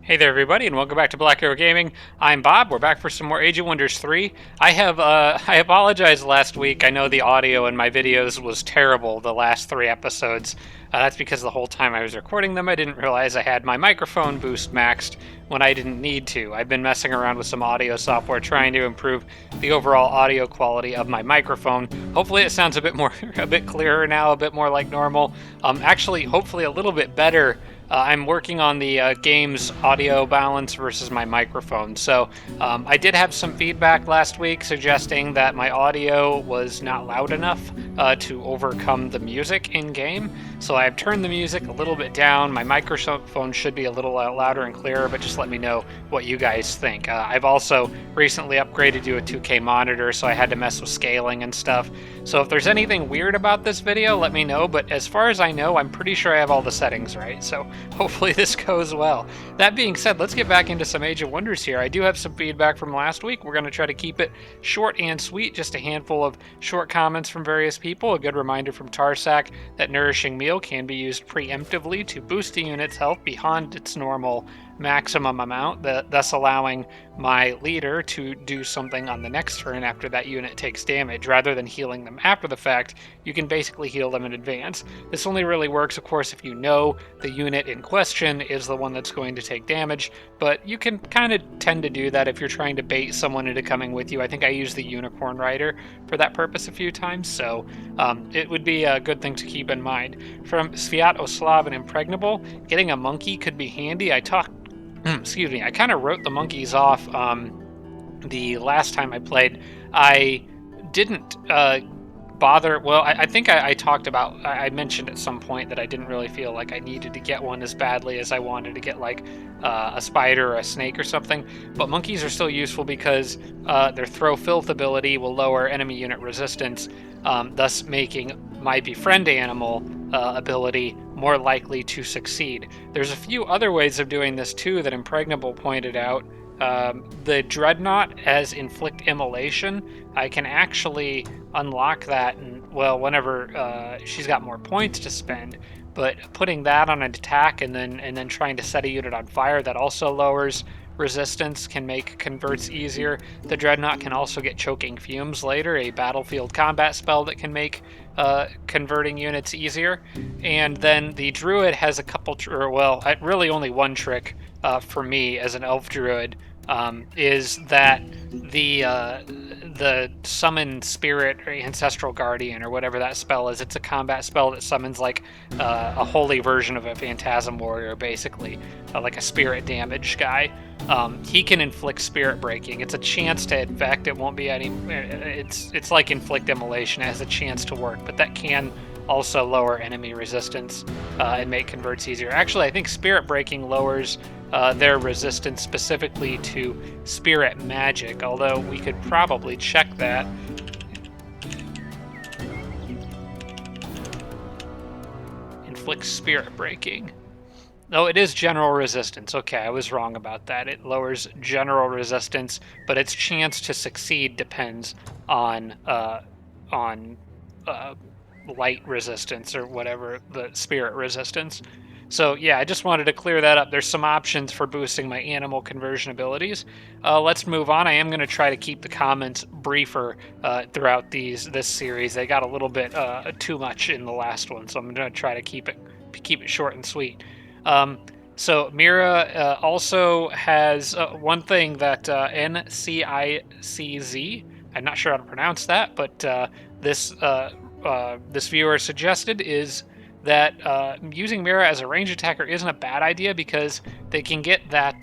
Hey there, everybody, and welcome back to Black Arrow Gaming. I'm Bob. We're back for some more Age of Wonders 3. I apologized last week. I know the audio in my videos was terrible the last 3 episodes. That's because the whole time I was recording them, I didn't realize I had my microphone boost maxed when I didn't need to. I've been messing around with some audio software trying to improve the overall audio quality of my microphone. Hopefully, it sounds a bit clearer now, a bit more like normal. Actually, hopefully, a little bit better. I'm working on the game's audio balance versus my microphone. So I did have some feedback last week suggesting that my audio was not loud enough to overcome the music in game. So I've turned the music a little bit down. My microphone should be a little louder and clearer, but just let me know what you guys think. I've also recently upgraded to a 2K monitor, so I had to mess with scaling and stuff. So if there's anything weird about this video, let me know. But as far as I know, I'm pretty sure I have all the settings right. So hopefully this goes well. That being said, let's get back into some Age of Wonders here. I do have some feedback from last week. We're going to try to keep it short and sweet, just a handful of short comments from various people. A good reminder from Tarsak that Nourishing Meal can be used preemptively to boost the unit's health beyond its normal maximum amount, thus allowing my leader to do something on the next turn after that unit takes damage. Rather than healing them after the fact, you can basically heal them in advance. This only really works, of course, if you know the unit in question is the one that's going to take damage, but you can kind of tend to do that if you're trying to bait someone into coming with you. I think I used the Unicorn Rider for that purpose a few times, so it would be a good thing to keep in mind. From Sviat Oslav and Impregnable, getting a monkey could be handy. Excuse me, I kind of wrote the monkeys off the last time I played. I didn't bother. Well, I think I talked about, I mentioned at some point that I didn't really feel like I needed to get one as badly as I wanted to get like a spider or a snake or something. But monkeys are still useful because their Throw Filth ability will lower enemy unit resistance, thus making my Befriend Animal ability more likely to succeed. There's a few other ways of doing this too that Impregnable pointed out. The Dreadnought as Inflict Immolation, I can actually unlock that, and well, whenever she's got more points to spend. But putting that on an attack and then trying to set a unit on fire that also lowers resistance can make converts easier. The Dreadnought can also get Choking Fumes later, a battlefield combat spell that can make converting units easier. And then the Druid has a couple, really only one trick for me as an Elf Druid, is that the Summon Spirit or Ancestral Guardian or whatever that spell is, it's a combat spell that summons like a holy version of a Phantasm Warrior, basically, like a spirit damage guy. He can inflict Spirit Breaking. It's a chance to infect. It won't be any. It's like Inflict Immolation. It has a chance to work, but that can also lower enemy resistance and make converts easier. Actually, I think Spirit Breaking lowers their resistance specifically to spirit magic, although we could probably check that. Inflict Spirit Breaking. Oh, it is general resistance. Okay, I was wrong about that. It lowers general resistance, but its chance to succeed depends on light resistance or whatever, the spirit resistance. So yeah, I just wanted to clear that up. There's some options for boosting my animal conversion abilities. Let's move on. I am going to try to keep the comments briefer throughout this series. They got a little bit too much in the last one, so I'm going to try to keep it short and sweet. So Mira also has one thing that NCICZ, I'm not sure how to pronounce that, but this viewer suggested is that using Mira as a range attacker isn't a bad idea because they can get that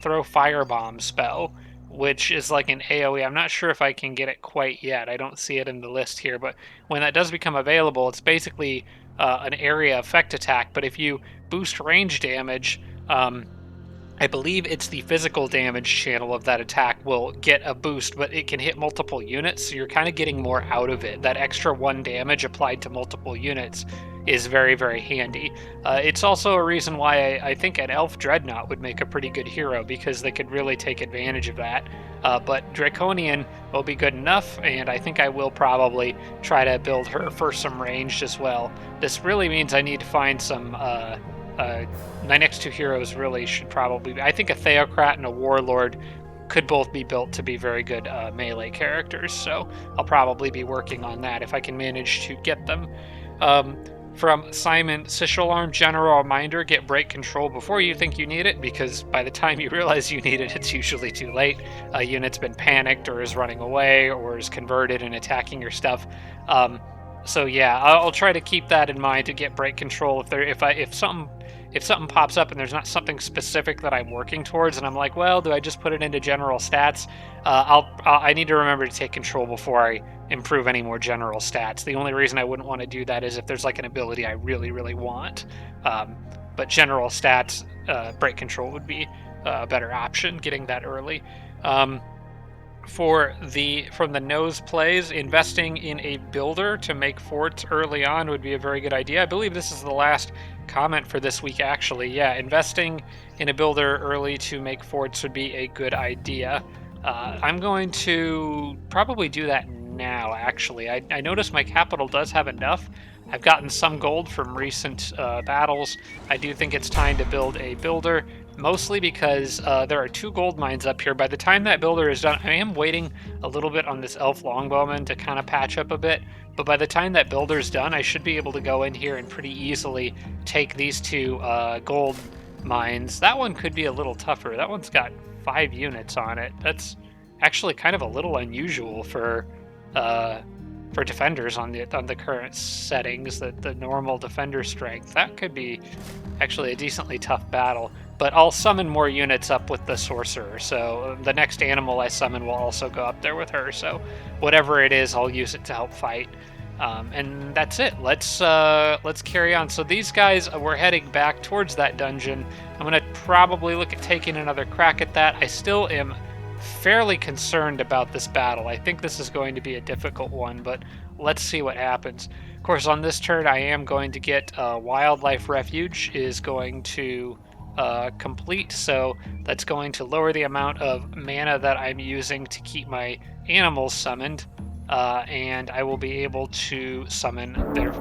Throw Firebomb spell, which is like an AoE. I'm not sure if I can get it quite yet. I don't see it in the list here, but when that does become available, it's basically an area effect attack, but if you boost range damage, I believe it's the physical damage channel of that attack will get a boost, but it can hit multiple units, so you're kind of getting more out of it. That extra 1 damage applied to multiple units is very, very handy. It's also a reason why I think an Elf Dreadnought would make a pretty good hero, because they could really take advantage of that. But Draconian will be good enough, and I think I will probably try to build her for some ranged as well. This really means I need to find some my next two heroes really should probably be, I think a Theocrat and a Warlord could both be built to be very good melee characters, so I'll probably be working on that if I can manage to get them. From Simon, Sishalarm, general reminder, get break control before you think you need it, because by the time you realize you need it, it's usually too late. A unit's been panicked or is running away or is converted and attacking your stuff. So yeah, I'll try to keep that in mind to get break control if something pops up and there's not something specific that I'm working towards, and I'm like, well, do I just put it into general stats? I need to remember to take control before I improve any more general stats. The only reason I wouldn't want to do that is if there's like an ability I really, really want. But general stats, break control would be a better option, getting that early. From the nose plays, investing in a builder to make forts early on would be a very good idea. I believe this is the last comment for this week, actually. Yeah, investing in a builder early to make forts would be a good idea. I'm going to probably do that now, actually. I notice my capital does have enough. I've gotten some gold from recent battles. I do think it's time to build a builder, mostly because there are 2 gold mines up here. By the time that builder is done, I am waiting a little bit on this elf longbowman to kind of patch up a bit, but by the time that builder's done, I should be able to go in here and pretty easily take these 2 gold mines. That one could be a little tougher. That one's got 5 units on it. That's actually kind of a little unusual for defenders on the current settings. The normal defender strength, that could be actually a decently tough battle. But I'll summon more units up with the sorcerer, so the next animal I summon will also go up there with her. So whatever it is, I'll use it to help fight. And that's it. Let's carry on. So these guys, we're heading back towards that dungeon. I'm gonna probably look at taking another crack at that. I still am fairly concerned about this battle. I think this is going to be a difficult one, but let's see what happens. Of course, on this turn, I am going to get Wildlife Refuge is going to complete, so that's going to lower the amount of mana that I'm using to keep my animals summoned, and I will be able to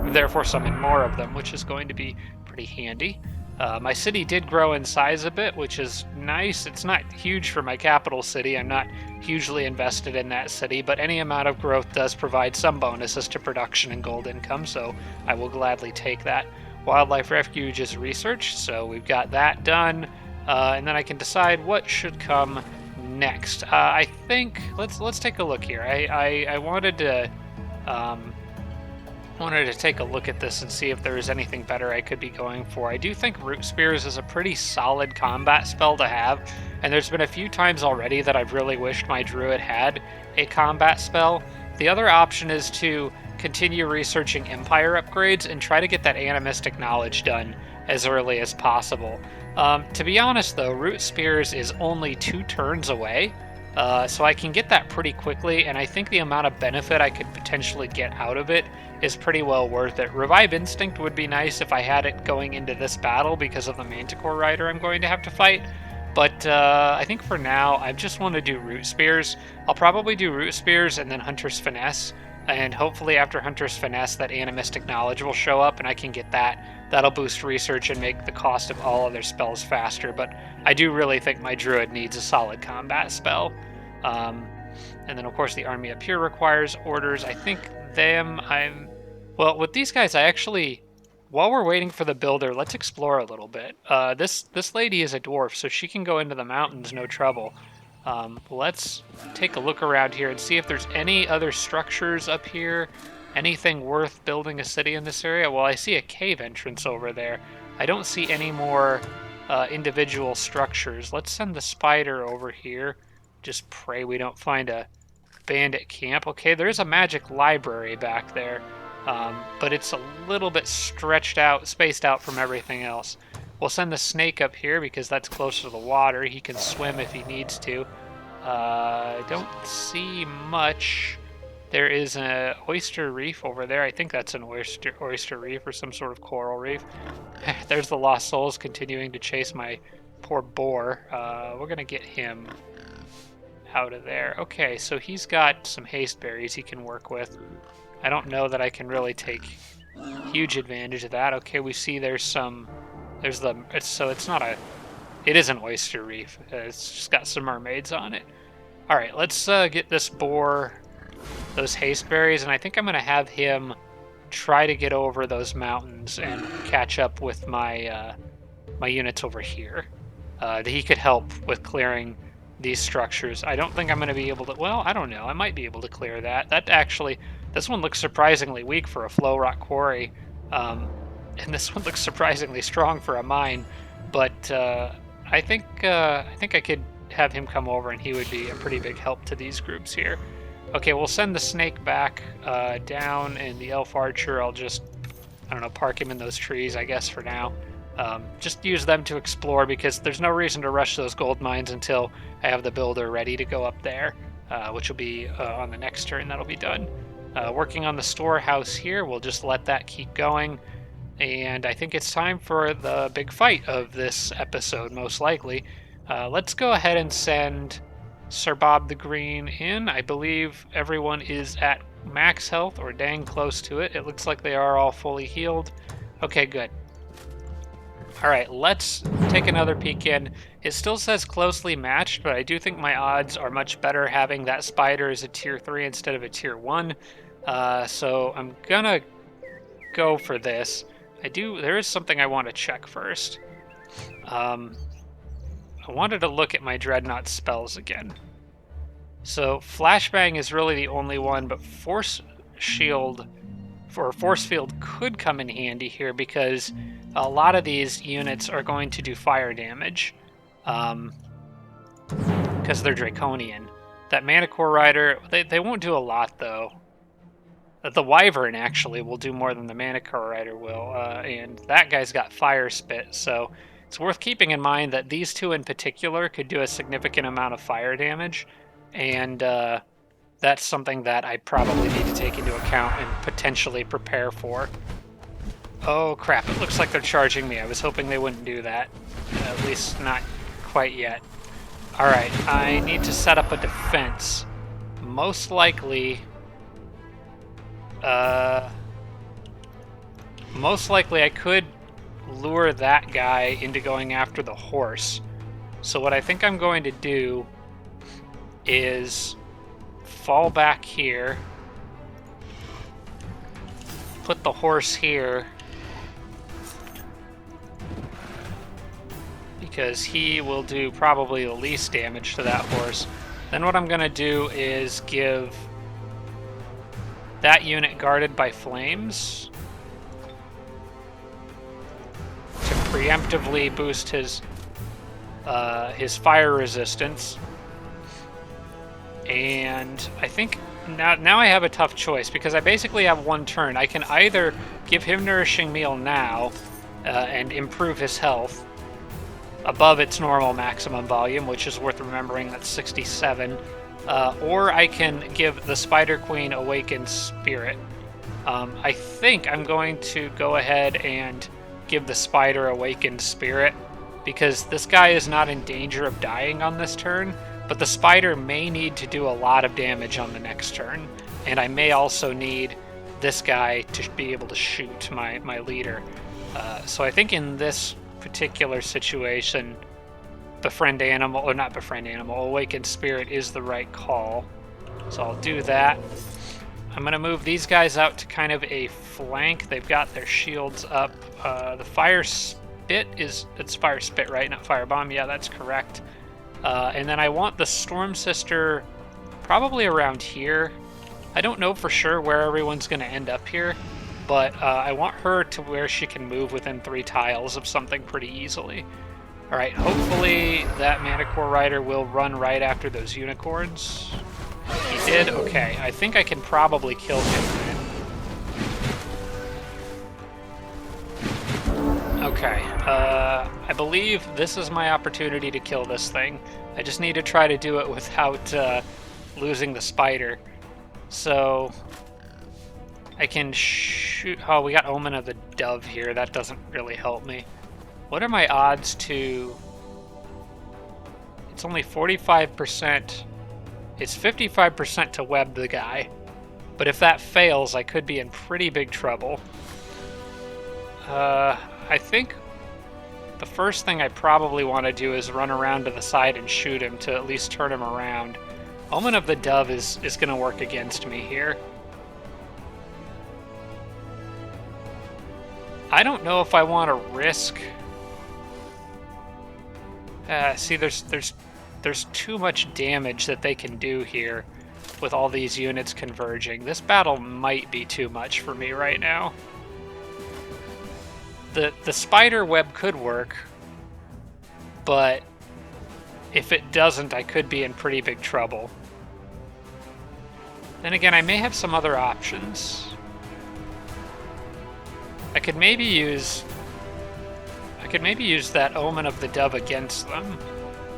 therefore summon more of them, which is going to be pretty handy. My city did grow in size a bit, which is nice. It's not huge for my capital city. I'm not hugely invested in that city, but any amount of growth does provide some bonuses to production and gold income, so I will gladly take that. Wildlife Refuge is research, so we've got that done, and then I can decide what should come next. I think let's take a look here. I wanted to take a look at this and see if there is anything better I could be going for. I do think Root Spears is a pretty solid combat spell to have, and there's been a few times already that I've really wished my druid had a combat spell. The other option is to continue researching Empire upgrades and try to get that animistic knowledge done as early as possible. To be honest though, Root Spears is only 2 turns away, so I can get that pretty quickly, and I think the amount of benefit I could potentially get out of it is pretty well worth it. Revive Instinct would be nice if I had it going into this battle because of the Manticore Rider I'm going to have to fight, but I think for now I just want to do Root Spears. I'll probably do Root Spears and then Hunter's Finesse, and hopefully after Hunter's Finesse that Animistic Knowledge will show up and I can get that. That'll boost research and make the cost of all other spells faster, but I do really think my druid needs a solid combat spell. And then of course the army up here requires orders. I think well, with these guys, while we're waiting for the builder, let's explore a little bit. This lady is a dwarf, so she can go into the mountains, no trouble. Let's take a look around here and see if there's any other structures up here, anything worth building a city in this area. Well, I see a cave entrance over there. I don't see any more individual structures. Let's send the spider over here. Just pray we don't find a bandit camp. Okay, there is a magic library back there, but it's a little bit spaced out from everything else. We'll send the snake up here because that's closer to the water. He can swim if he needs to. I don't see much. There is an oyster reef over there. I think that's an oyster reef or some sort of coral reef. There's the Lost Souls continuing to chase my poor boar. We're going to get him out of there. Okay, so he's got some haste berries he can work with. I don't know that I can really take huge advantage of that. Okay, we see there's some it's not a... It is an oyster reef. It's just got some mermaids on it. All right, let's get this boar those haste berries, and I think I'm going to have him try to get over those mountains and catch up with my my units over here. He could help with clearing these structures. I don't think I'm going to be able to... Well, I don't know. I might be able to clear that. This one looks surprisingly weak for a flow rock quarry, and this one looks surprisingly strong for a mine. But I think I could have him come over, and he would be a pretty big help to these groups here. Okay, we'll send the snake back down, and the elf archer, I'll just, I don't know, park him in those trees, I guess, for now. Just use them to explore, because there's no reason to rush those gold mines until I have the builder ready to go up there, which will be on the next turn. That'll be done. Working on the storehouse here, we'll just let that keep going. And I think it's time for the big fight of this episode, most likely. Let's go ahead and send Sir Bob the Green in. I believe everyone is at max health or dang close to it. It looks like they are all fully healed. Okay, good. All right, let's take another peek in. It still says closely matched, but I do think my odds are much better having that spider as a tier 3 instead of a tier 1. So I'm gonna go for this. There is something I want to check first. I wanted to look at my Dreadnought spells again. So Flashbang is really the only one, but Force Shield or Force Field could come in handy here, because a lot of these units are going to do fire damage, because they're Draconian. That Manticore Rider, they won't do a lot though. The Wyvern actually will do more than the Manticore Rider will, and that guy's got Fire Spit, so it's worth keeping in mind that these two in particular could do a significant amount of fire damage, and that's something that I probably need to take into account and potentially prepare for. Oh crap, it looks like they're charging me. I was hoping they wouldn't do that. At least not quite yet. Alright, I need to set up a defense. Most likely I could lure that guy into going after the horse. So what I think I'm going to do is fall back here, put the horse here, because he will do probably the least damage to that horse. Then what I'm going to do is give that unit guarded by flames to preemptively boost his fire resistance. And I think now I have a tough choice, because I basically have one turn. I can either give him Nourishing Meal now and improve his health above its normal maximum volume, which is worth remembering, that's 67, or I can give the Spider Queen Awakened Spirit. I think I'm going to go ahead and give the Spider Awakened Spirit, because this guy is not in danger of dying on this turn, but the Spider may need to do a lot of damage on the next turn, and I may also need this guy to be able to shoot my leader. So I think in this particular situation, Befriend Animal, or not Befriend Animal, Awakened Spirit is the right call. So I'll do that. I'm going to move these guys out to kind of a flank. They've got their shields up. The Fire Spit it's Fire Spit, right? Not Firebomb. Yeah, that's correct. And then I want the Storm Sister probably around here. I don't know for sure where everyone's going to end up here, but I want her to where she can move within 3 tiles of something pretty easily. Alright, hopefully that Manticore Rider will run right after those unicorns. He did? Okay, I think I can probably kill him then. Okay, I believe this is my opportunity to kill this thing. I just need to try to do it without losing the spider. So I can shoot... Oh, we got Omen of the Dove here. That doesn't really help me. What are my odds to... It's only 45%. It's 55% to web the guy. But if that fails, I could be in pretty big trouble. I think the first thing I probably want to do is run around to the side and shoot him to at least turn him around. Omen of the Dove is going to work against me here. I don't know if I want to risk... see, there's too much damage that they can do here with all these units converging. This battle might be too much for me right now. The spider web could work, but if it doesn't, I could be in pretty big trouble. Then again, I may have some other options. I could maybe use that Omen of the Dove against them.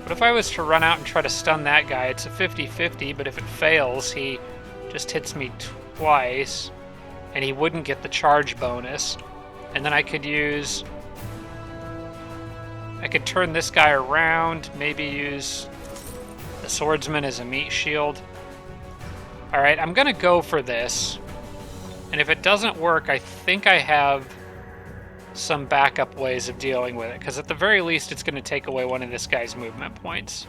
But if I was to run out and try to stun that guy, it's a 50-50, but if it fails, he just hits me twice, and he wouldn't get the charge bonus. And then I could turn this guy around, maybe use the swordsman as a meat shield. Alright, I'm gonna go for this. And if it doesn't work, I think I have some backup ways of dealing with it, because at the very least it's going to take away one of this guy's movement points.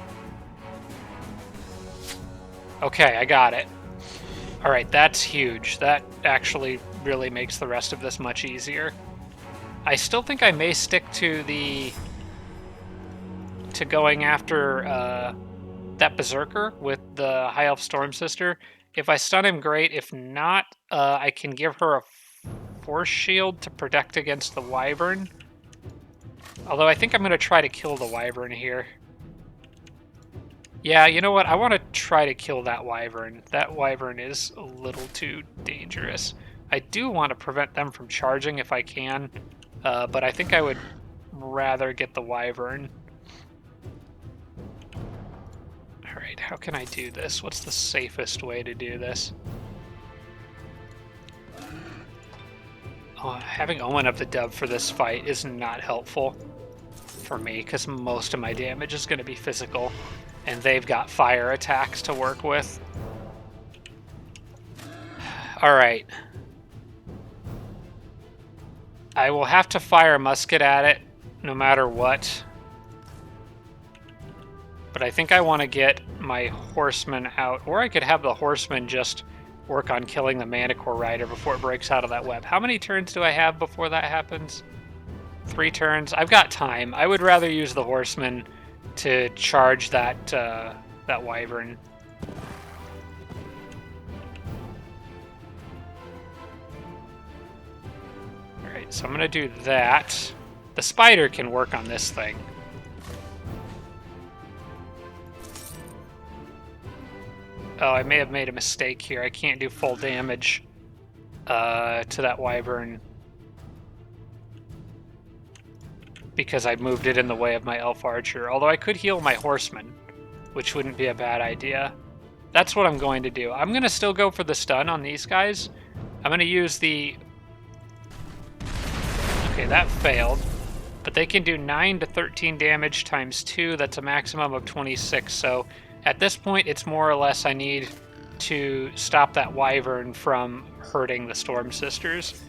Okay, I got it. Alright, that's huge. That actually really makes the rest of this much easier. I still think I may stick to going after that Berserker with the High Elf Storm Sister. If I stun him, great. If not, I can give her a Force Shield to protect against the Wyvern. Although I think I'm going to try to kill the Wyvern here. Yeah, you know what? I want to try to kill that Wyvern. That Wyvern is a little too dangerous. I do want to prevent them from charging if I can, but I think I would rather get the Wyvern. Alright, how can I do this? What's the safest way to do this? Oh, having Omen of the Dove for this fight is not helpful for me, because most of my damage is going to be physical, and they've got fire attacks to work with. Alright. I will have to fire a musket at it, no matter what. But I think I want to get my horseman out, or I could have the horseman just work on killing the Manticore Rider before it breaks out of that web. How many turns do I have before that happens? 3 turns. I've got time. I would rather use the horseman to charge that that Wyvern. Alright, so I'm going to do that. The spider can work on this thing. Oh, I may have made a mistake here. I can't do full damage to that Wyvern because I moved it in the way of my Elf Archer. Although I could heal my Horseman, which wouldn't be a bad idea. That's what I'm going to do. I'm going to still go for the stun on these guys. I'm going to use the... Okay, that failed. But they can do 9 to 13 damage times 2. That's a maximum of 26, so... At this point, it's more or less I need to stop that Wyvern from hurting the Storm Sisters.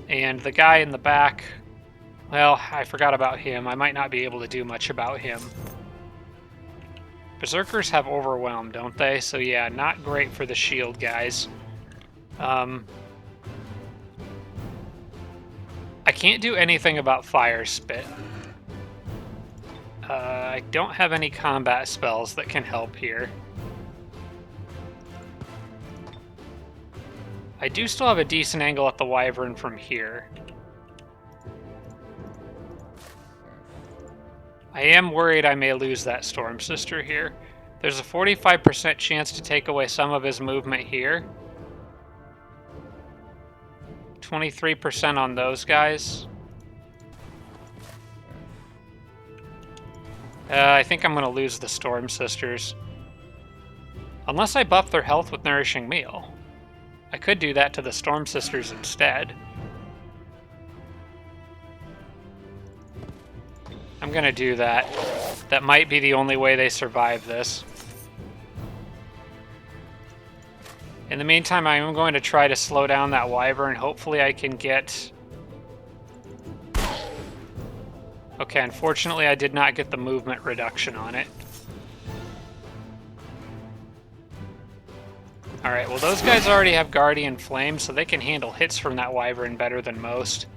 And the guy in the back, well, I forgot about him. I might not be able to do much about him. Berserkers have Overwhelm, don't they? So yeah, not great for the shield guys. I can't do anything about Fire Spit. I don't have any combat spells that can help here. I do still have a decent angle at the Wyvern from here. I am worried I may lose that Storm Sister here. There's a 45% chance to take away some of his movement here. 23% on those guys. I think I'm going to lose the Storm Sisters. Unless I buff their health with Nourishing Meal. I could do that to the Storm Sisters instead. I'm going to do that. That might be the only way they survive this. In the meantime, I am going to try to slow down that Wyvern. Hopefully I can get... Okay, unfortunately I did not get the movement reduction on it. Alright, well those guys already have Guardian Flame, so they can handle hits from that Wyvern better than most.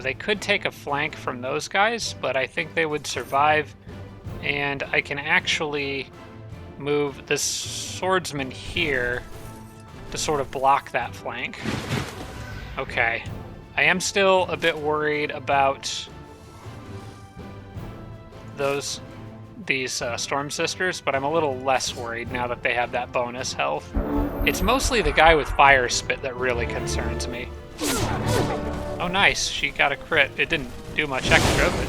They could take a flank from those guys, but I think they would survive. And I can actually move this swordsman here to sort of block that flank. Okay. I am still a bit worried about these Storm Sisters, but I'm a little less worried now that they have that bonus health. It's mostly the guy with Fire Spit that really concerns me. Oh, nice. She got a crit. It didn't do much extra, but...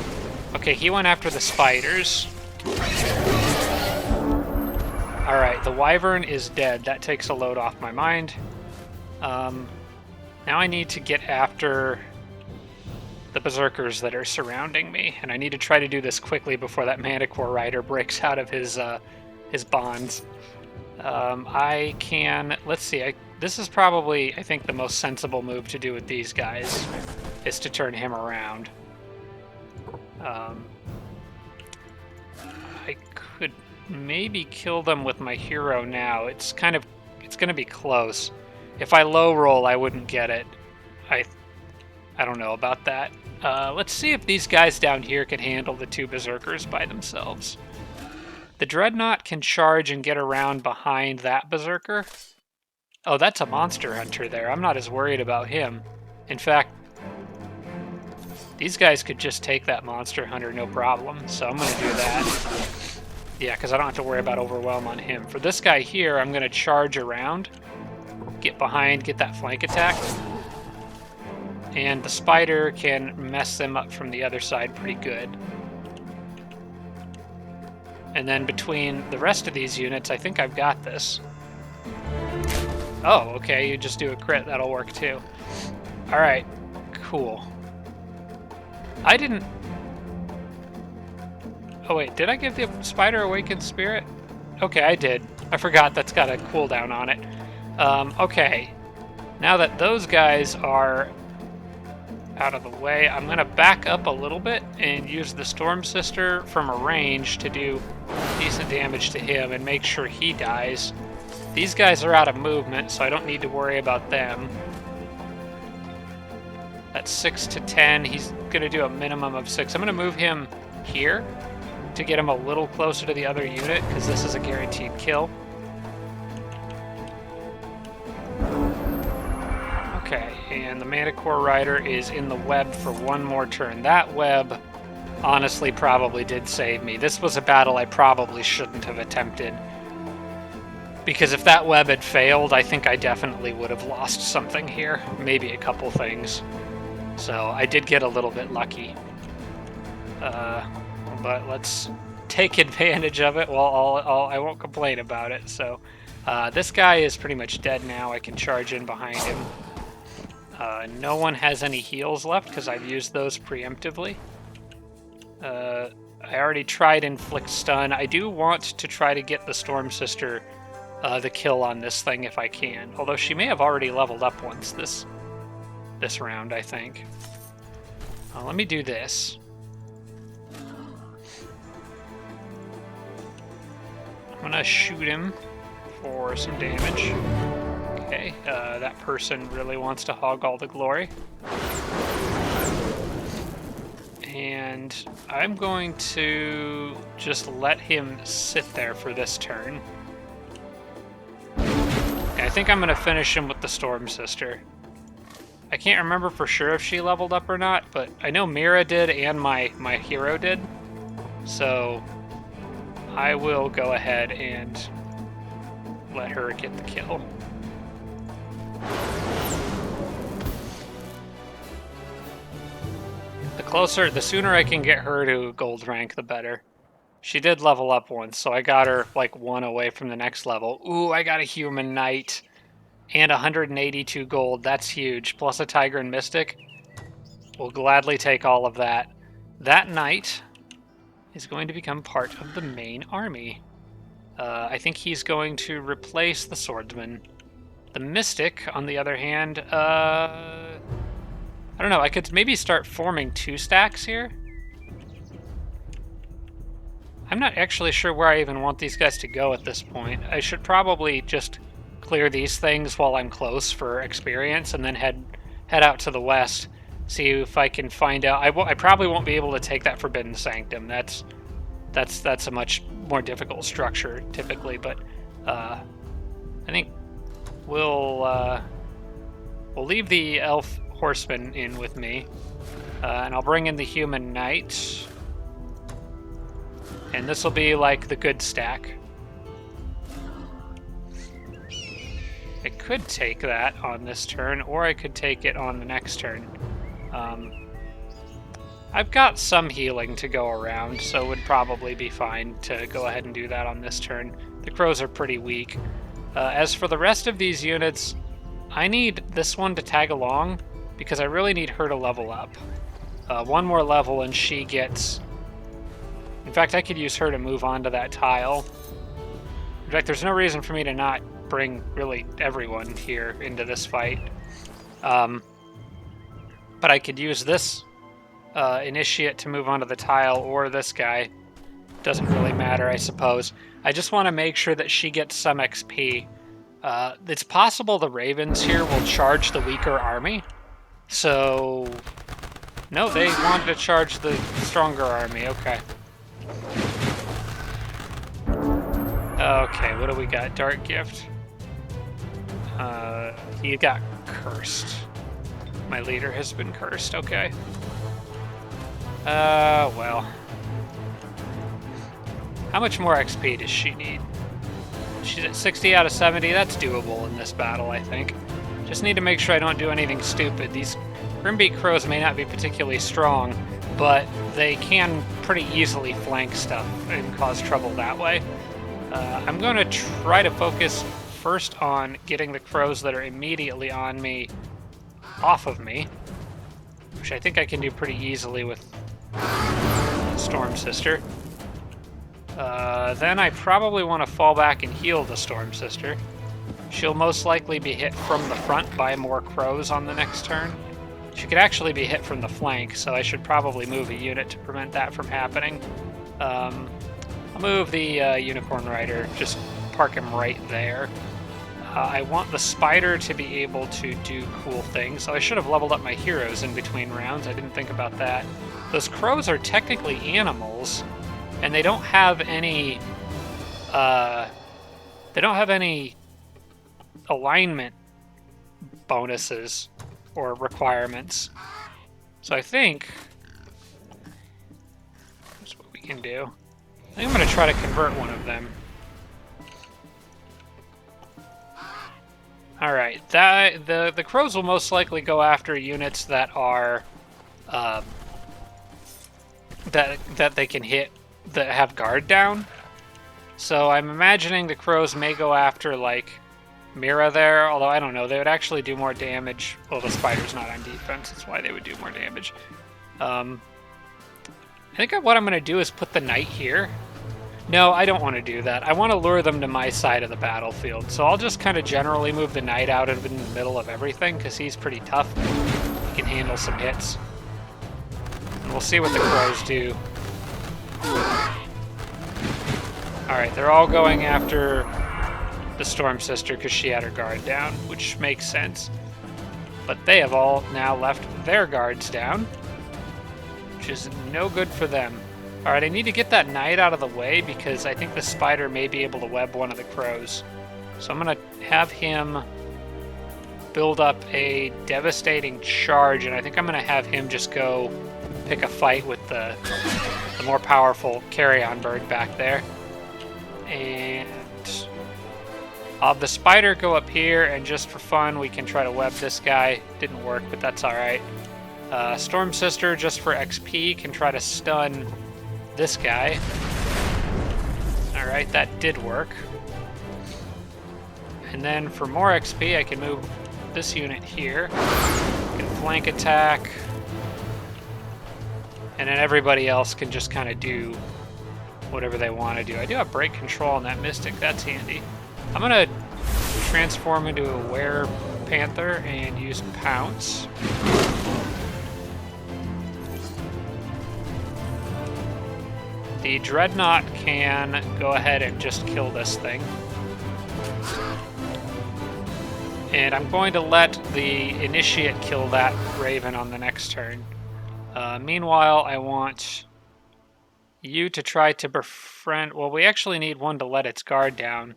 Okay, he went after the spiders. Alright, the Wyvern is dead. That takes a load off my mind. Now I need to get after the Berserkers that are surrounding me, and I need to try to do this quickly before that Manticore Rider breaks out of his bonds. I can... Let's see. This is probably, I think, the most sensible move to do with these guys, is to turn him around. I could maybe kill them with my hero now. It's going to be close. If I low roll, I wouldn't get it. I don't know about that. Let's see if these guys down here can handle the two Berserkers by themselves. The Dreadnought can charge and get around behind that Berserker. Oh, that's a Monster Hunter there. I'm not as worried about him. In fact, these guys could just take that Monster Hunter no problem, so I'm going to do that. Yeah, because I don't have to worry about Overwhelm on him. For this guy here, I'm going to charge around, get behind, get that flank attack. And the Spider can mess them up from the other side pretty good. And then between the rest of these units, I think I've got this. Oh, okay, you just do a crit, that'll work too. Alright, cool. I didn't... Oh wait, did I give the Spider Awakened Spirit? Okay, I did. I forgot that's got a cooldown on it. Okay. Now that those guys are out of the way, I'm going to back up a little bit and use the Storm Sister from a range to do decent damage to him and make sure he dies. These guys are out of movement, so I don't need to worry about them. That's 6 to 10. He's going to do a minimum of 6. I'm going to move him here to get him a little closer to the other unit, because this is a guaranteed kill. Okay, and the Manticore Rider is in the web for one more turn. That web, honestly, probably did save me. This was a battle I probably shouldn't have attempted, because if that web had failed, I think I definitely would have lost something here. Maybe a couple things. So I did get a little bit lucky. But let's take advantage of it. Well, I won't complain about it. So this guy is pretty much dead now. I can charge in behind him. No one has any heals left because I've used those preemptively. I already tried Inflict Stun. I do want to try to get the Storm Sister the kill on this thing if I can. Although she may have already leveled up once this round, I think. Let me do this. I'm gonna shoot him for some damage. Okay, that person really wants to hog all the glory. And I'm going to just let him sit there for this turn. I think I'm going to finish him with the Storm Sister. I can't remember for sure if she leveled up or not, but I know Mira did and my hero did. So I will go ahead and let her get the kill. The sooner I can get her to gold rank, the better. She did level up once, so I got her like 1 away from the next level. Ooh, I got a Human Knight and 182 gold. That's huge. Plus a Tiger and Mystic. We'll gladly take all of that. That knight is going to become part of the main army. I think he's going to replace the swordsman. The Mystic, on the other hand, I don't know. I could maybe start forming 2 stacks here. I'm not actually sure where I even want these guys to go at this point. I should probably just clear these things while I'm close for experience, and then head out to the west, see if I can find out. I probably won't be able to take that Forbidden Sanctum. That's a much more difficult structure typically, but I think we'll leave the elf horseman in with me, and I'll bring in the human knight, and this will be like the good stack. I could take that on this turn, or I could take it on the next turn. I've got some healing to go around, so it would probably be fine to go ahead and do that on this turn. The crows are pretty weak. As for the rest of these units, I need this one to tag along, because I really need her to level up. One more level and she gets... In fact, I could use her to move on to that tile. In fact, there's no reason for me to not bring really everyone here into this fight. But I could use this initiate to move onto the tile, or this guy. Doesn't really matter, I suppose. I just want to make sure that she gets some XP. It's possible the ravens here will charge the weaker army. So... No, they wanted to charge the stronger army. Okay. Okay, what do we got? Dark Gift. He got cursed. My leader has been cursed. Okay. Well. How much more XP does she need? She's at 60 out of 70. That's doable in this battle, I think. Just need to make sure I don't do anything stupid. These Grimbeak crows may not be particularly strong, but they can pretty easily flank stuff and cause trouble that way. I'm going to try to focus first on getting the crows that are immediately on me off of me, which I think I can do pretty easily with Storm Sister. Then I probably want to fall back and heal the Storm Sister. She'll most likely be hit from the front by more crows on the next turn. She could actually be hit from the flank, so I should probably move a unit to prevent that from happening. I'll move the Unicorn Rider, just park him right there. I want the Spider to be able to do cool things, so I should have leveled up my heroes in between rounds. I didn't think about that. Those crows are technically animals, and they don't have any alignment bonuses or requirements. So I think that's what we can do. I think I'm going to try to convert one of them. All right, the crows will most likely go after units that are that they can hit that have guard down. So I'm imagining the crows may go after like Mira there, although I don't know, they would actually do more damage. Well, the Spider's not on defense, that's why they would do more damage. I think what I'm going to do is put the Knight here. No, I don't want to do that. I want to lure them to my side of the battlefield, so I'll just kind of generally move the Knight out in the middle of everything, because he's pretty tough. He can handle some hits. And we'll see what the crows do. Alright, they're all going after the Storm Sister because she had her guard down, which makes sense. But they have all now left their guards down, which is no good for them. Alright, I need to get that Knight out of the way because I think the Spider may be able to web one of the crows. So I'm going to have him build up a devastating charge, and I think I'm going to have him just go pick a fight with the more powerful carrion bird back there. And I'll have the Spider go up here, and just for fun, we can try to web this guy. Didn't work, but that's alright. Storm Sister, just for XP, can try to stun this guy. Alright, that did work. And then for more XP, I can move this unit here. Can flank attack. And then everybody else can just kind of do whatever they want to do. I do have break control on that Mystic, that's handy. I'm going to transform into a Were-Panther and use Pounce. The Dreadnought can go ahead and just kill this thing. And I'm going to let the Initiate kill that Raven on the next turn. Meanwhile, I want you to try to befriend... Well, we actually need one to let its guard down.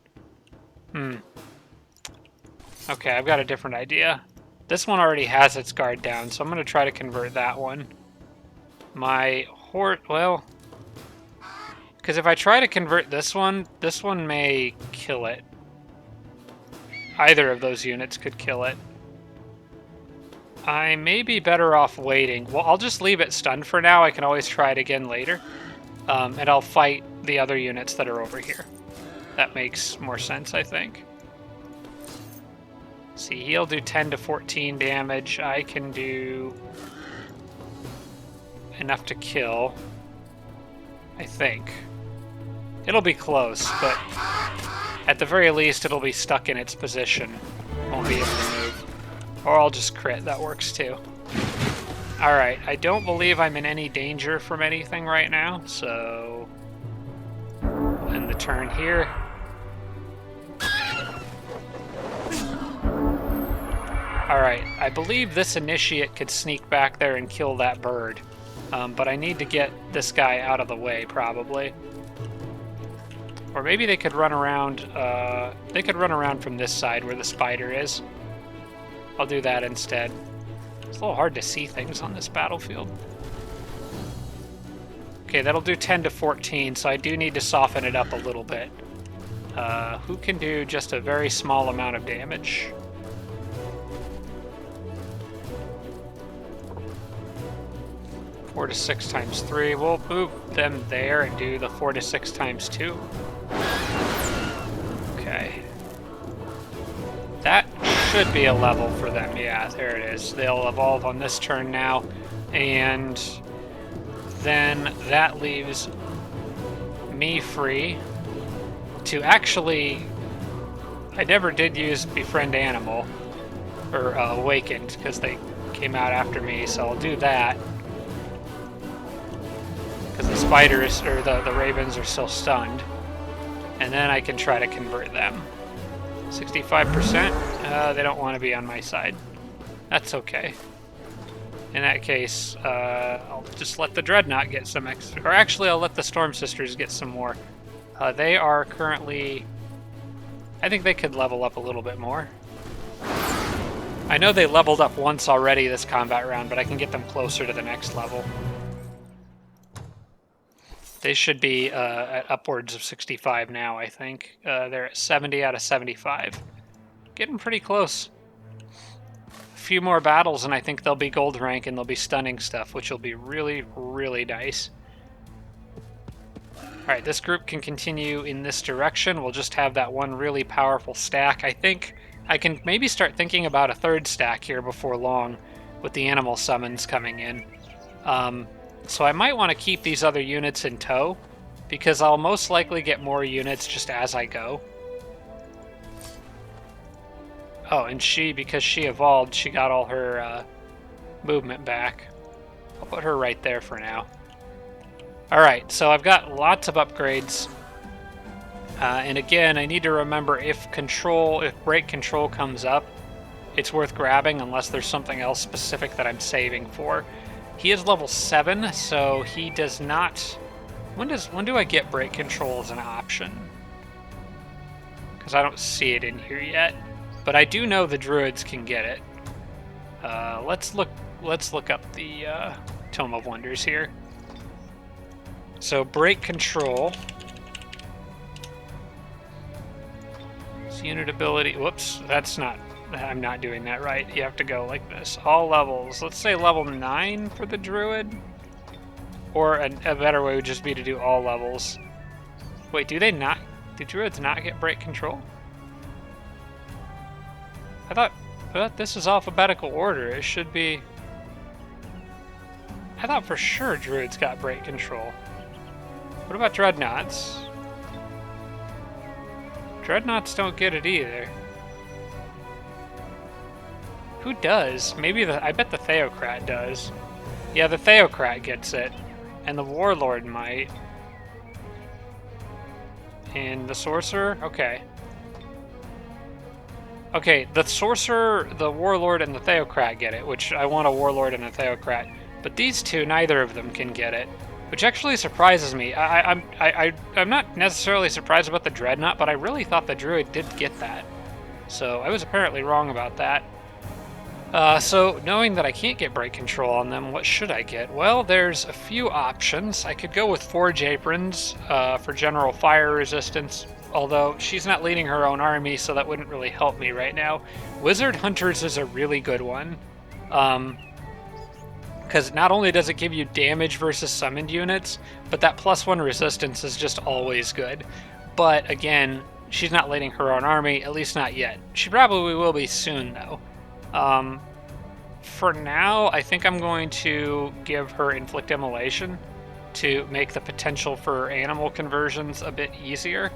Okay, I've got a different idea. This one already has its guard down, so I'm going to try to convert that one. My horde... Well... Because if I try to convert this one may kill it. Either of those units could kill it. I may be better off waiting. Well, I'll just leave it stunned for now. I can always try it again later. And I'll fight the other units that are over here. That makes more sense, I think. See, he'll do 10 to 14 damage. I can do enough to kill, I think. It'll be close, but at the very least, it'll be stuck in its position. Won't be able to move. Or I'll just crit. That works too. Alright, I don't believe I'm in any danger from anything right now, so we'll end the turn here. Alright, I believe this Initiate could sneak back there and kill that bird. But I need to get this guy out of the way, probably. Or maybe they could run around, from this side where the spider is. I'll do that instead. It's a little hard to see things on this battlefield. Okay, that'll do 10 to 14, so I do need to soften it up a little bit. Who can do just a very small amount of damage? Four to 6 times 3. We'll move them there and do the 4 to 6 times 2. Okay. That should be a level for them. Yeah, there it is. They'll evolve on this turn now. And then that leaves me free to actually... I never did use Befriend Animal, or Awakened, because they came out after me, so I'll do that. Because the spiders, or the ravens are still stunned. And then I can try to convert them. 65%? They don't want to be on my side. That's okay. In that case, I'll just let the Dreadnought get some extra. Or actually, I'll let the Storm Sisters get some more. They are currently... I think they could level up a little bit more. I know they leveled up once already this combat round, but I can get them closer to the next level. They should be at upwards of 65 now, I think. They're at 70 out of 75. Getting pretty close. A few more battles, and I think they'll be gold rank and they'll be stunning stuff, which will be really, really nice. Alright, this group can continue in this direction. We'll just have that one really powerful stack. I think I can maybe start thinking about a third stack here before long with the animal summons coming in. So I might want to keep these other units in tow, because I'll most likely get more units just as I go. Oh, and because she evolved, she got all her movement back. I'll put her right there for now. Alright, so I've got lots of upgrades. And again, I need to remember if break control comes up, it's worth grabbing unless there's something else specific that I'm saving for. He is level 7, so he does not... When do I get break control as an option? Because I don't see it in here yet. But I do know the druids can get it. Let's look up the Tome of Wonders here. So break control. It's unit ability. Whoops, that's not... I'm not doing that right. You have to go like this. All levels. Let's say level 9 for the druid. Or a better way would just be to do all levels. Wait, do druids not get break control? I thought this is alphabetical order. It should be... I thought for sure druids got break control. What about dreadnoughts? Dreadnoughts don't get it either. Who does? Maybe I bet the Theocrat does. Yeah, the Theocrat gets it. And the Warlord might. And the sorcerer? Okay. Okay, the sorcerer, the warlord, and the theocrat get it, which I want a warlord and a theocrat. But these two, neither of them can get it, which actually surprises me. I'm not necessarily surprised about the dreadnought, but I really thought the druid did get that. So I was apparently wrong about that. So knowing that I can't get break control on them, what should I get? Well, there's a few options. I could go with Forge Aprons for general fire resistance, although she's not leading her own army, so that wouldn't really help me right now. Wizard Hunters is a really good one, because not only does it give you damage versus summoned units, but that +1 resistance is just always good. But again, she's not leading her own army, at least not yet. She probably will be soon, though. For now, I think I'm going to give her Inflict Immolation to make the potential for animal conversions a bit easier.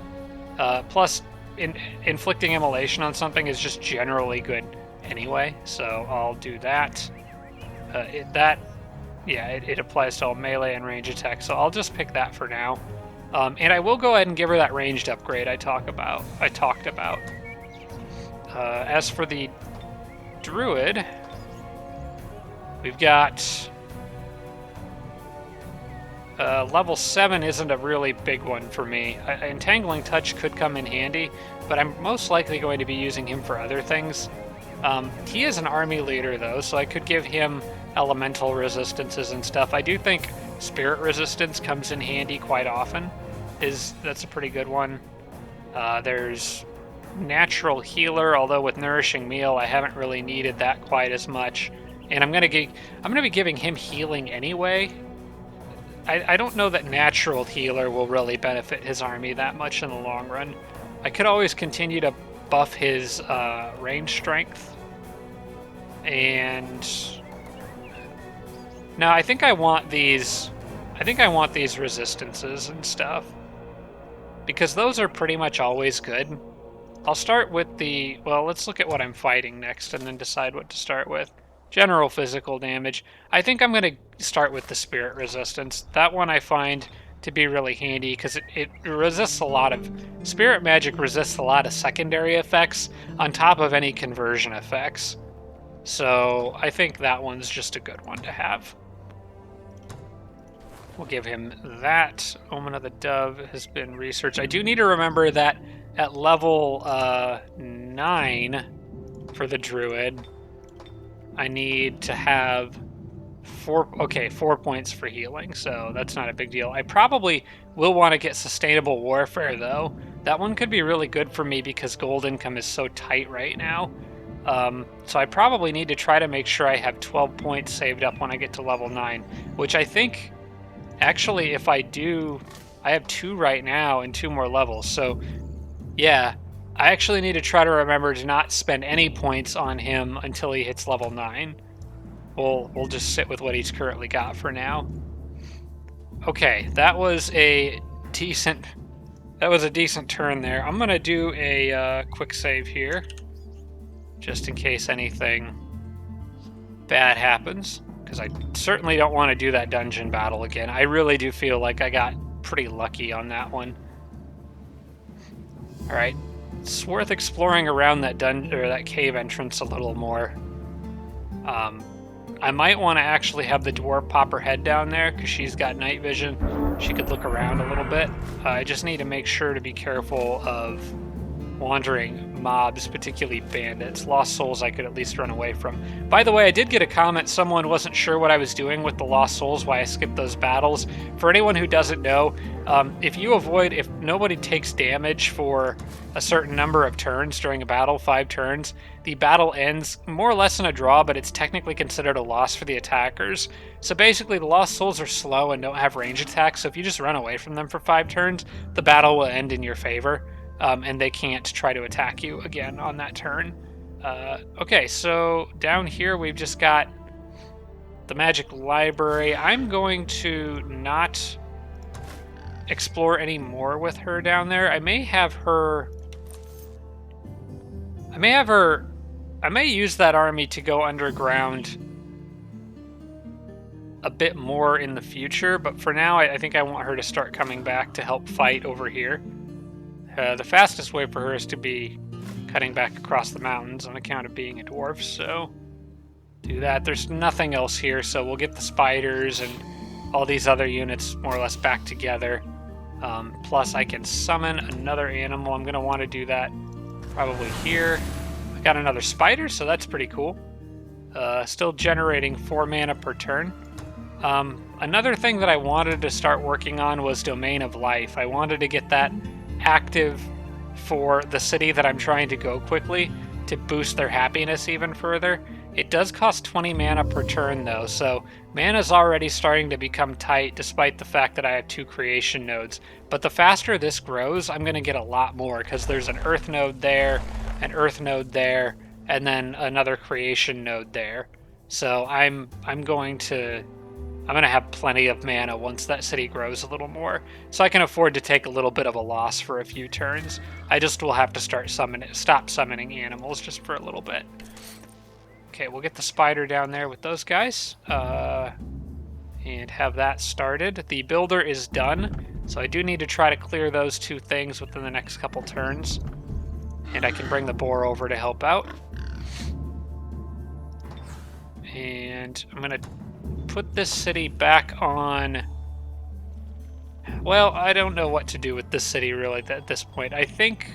Plus, inflicting Immolation on something is just generally good anyway, so I'll do that. It applies to all melee and range attacks, so I'll just pick that for now. And I will go ahead and give her that ranged upgrade I talked about. As for the druid, we've got level 7 isn't a really big one for me. Entangling Touch could come in handy, but I'm most likely going to be using him for other things. He is an army leader though, so I could give him elemental resistances and stuff. I do think spirit resistance comes in handy quite often. That's a pretty good one. There's natural healer, although with nourishing meal I haven't really needed that quite as much, and I'm gonna be giving him healing anyway. I don't know that natural healer will really benefit his army that much in the long run. I could always continue to buff his range strength, and now I think I want these resistances and stuff, because those are pretty much always good. I'll start with let's look at what I'm fighting next and then decide what to start with. General physical damage. I think I'm going to start with the spirit resistance. That one I find to be really handy because it resists a lot of... Spirit magic resists a lot of secondary effects on top of any conversion effects. So I think that one's just a good one to have. We'll give him that. Omen of the Dove has been researched. I do need to remember that at level 9 for the druid, I need to have 4 points for healing, so that's not a big deal. I probably will want to get Sustainable Warfare, though. That one could be really good for me because gold income is so tight right now. So I probably need to try to make sure I have 12 points saved up when I get to level 9, which I think, actually, if I do, I have 2 right now and 2 more levels, so yeah. I actually need to try to remember to not spend any points on him until he hits level 9. We'll just sit with what he's currently got for now. Okay, that was a decent turn there. I'm gonna do a quick save here, just in case anything bad happens, because I certainly don't want to do that dungeon battle again. I really do feel like I got pretty lucky on that one. All right. It's worth exploring around that that cave entrance a little more. I might want to actually have the dwarf pop her head down there because she's got night vision. She could look around a little bit. I just need to make sure to be careful of wandering mobs, particularly bandits. Lost souls I could at least run away from. By the way, I did get a comment. Someone wasn't sure what I was doing with the lost souls, why I skipped those battles. For anyone who doesn't know, if nobody takes damage for a certain number of turns during a battle, 5 turns, the battle ends more or less in a draw, but it's technically considered a loss for the attackers. So basically, the lost souls are slow and don't have range attacks, so if you just run away from them for 5 turns, the battle will end in your favor. And they can't try to attack you again on that turn. Okay, so down here we've just got the magic library. I'm going to not explore any more with her down there. I may use that army to go underground a bit more in the future, but for now I think I want her to start coming back to help fight over here. The fastest way for her is to be cutting back across the mountains on account of being a dwarf, so do that. There's nothing else here, so we'll get the spiders and all these other units more or less back together. Plus, I can summon another animal. I'm going to want to do that probably here. I got another spider, so that's pretty cool. Still generating 4 mana per turn. Another thing that I wanted to start working on was Domain of Life. I wanted to get that active for the city that I'm trying to go quickly to boost their happiness even further. It does cost 20 mana per turn though, so mana's already starting to become tight despite the fact that I have 2 creation nodes. But the faster this grows, I'm going to get a lot more because there's an earth node there, an earth node there, and then another creation node there. So I'm going to have plenty of mana once that city grows a little more. So I can afford to take a little bit of a loss for a few turns. I just will have to stop summoning animals just for a little bit. Okay, we'll get the spider down there with those guys. And have that started. The builder is done. So I do need to try to clear those 2 things within the next couple turns. And I can bring the boar over to help out. And I'm going to put this city back on. Well, I don't know what to do with this city really at this point. I think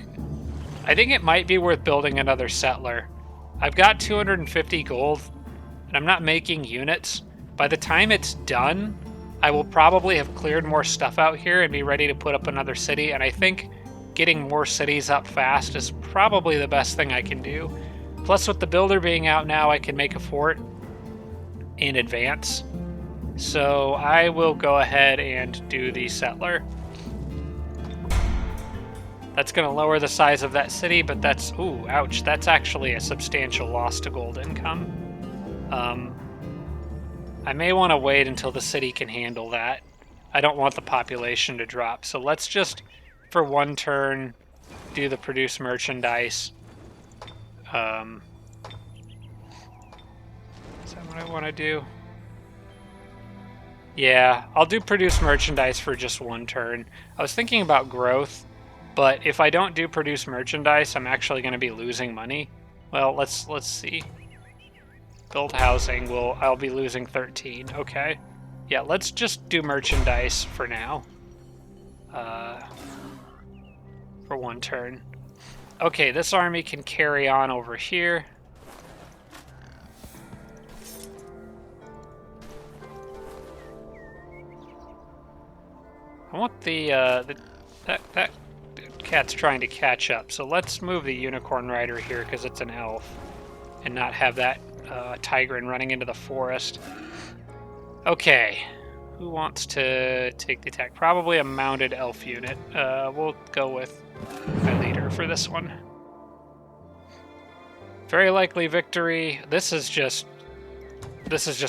it might be worth building another settler. I've got 250 gold, and I'm not making units. By the time it's done, I will probably have cleared more stuff out here and be ready to put up another city, and I think getting more cities up fast is probably the best thing I can do. Plus, with the builder being out now, I can make a fort in advance. So I will go ahead and do the settler. That's going to lower the size of that city, but that's, ooh, ouch, that's actually a substantial loss to gold income. I may want to wait until the city can handle that. I don't want the population to drop, so let's just, for 1 turn, do the produce merchandise. Is that what I want to do? Yeah, I'll do produce merchandise for just 1 turn. I was thinking about growth, but if I don't do produce merchandise, I'm actually going to be losing money. Well, let's see. Build housing, I'll be losing 13. Okay. Yeah, let's just do merchandise for now. For 1 turn. Okay, this army can carry on over here. I want that cat's trying to catch up, so let's move the unicorn rider here because it's an elf, and not have that Tigran running into the forest. Okay, who wants to take the attack? Probably a mounted elf unit. We'll go with my leader for this one. Very likely victory. This is just